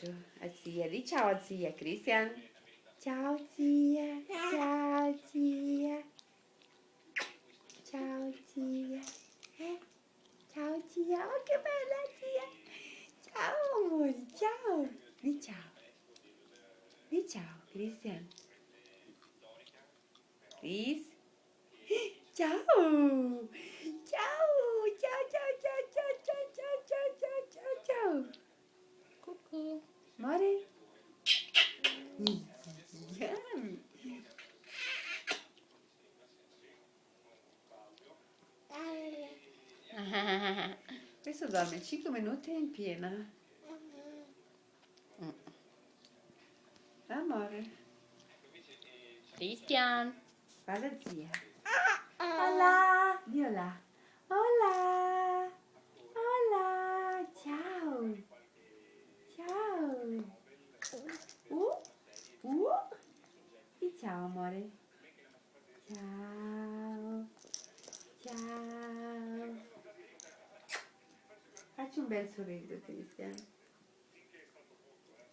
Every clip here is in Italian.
bacio a zia. Di ciao a zia, Christian. Ciao zia, ciao zia. Ciao zia. Ciao zia, oh che bella zia. Ciao amore, ciao. Di ciao. Di ciao, Christian. Chris. Ciao. Ciao. Ciao, ciao, ciao, ciao, ciao, ciao, ciao, ciao, ciao, ciao. Cucù. Amore. Yummy. Questo dorme 5 minuti in piena. Amore. Christian. Guarda zia. Hola. Dio là. Hola. Hola. Ciao. Ciao. E ciao amore. Ciao. Ciao. Facci un bel sorriso, Cristian.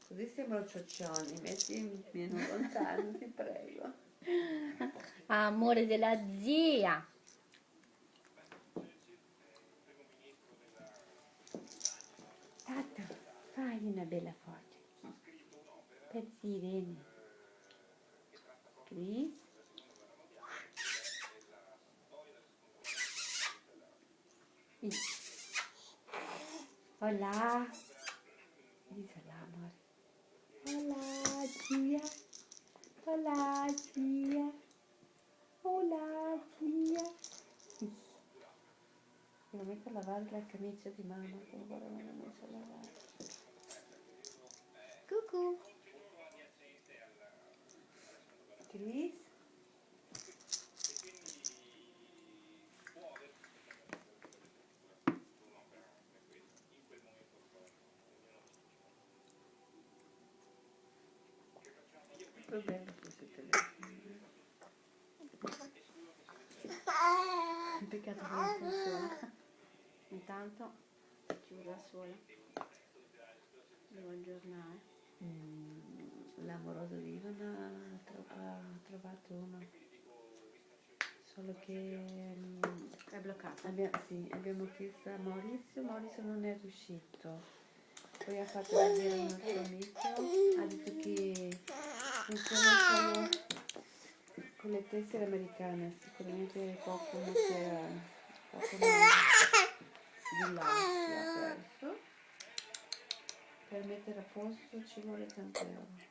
Così sembro cioccioni. Metti meno lontano, ti prego. Amore della zia. Tato, fai una bella foto. Per Irene. Chris. Hola. Dice hola, amore. Hola, zia. Hola, zia. Hola, zia. Devo mettere a lavare la camicia di mamma che ancora non l'ho messa a lavare. Cucù. Chris. Il problema è questo telefono. Peccato che non funziona. Intanto chiudo da sola. Devo aggiornare. L'amoroso di Ivana ha trovato uno. Solo che È bloccato. abbiamo chiesto a Maurizio non è riuscito. Poi ha fatto vedere un nostro amico, ha detto che funziona solo con le tessere americane, sicuramente qualcuno di là si ha perso. Per mettere a posto ci vuole tante euro.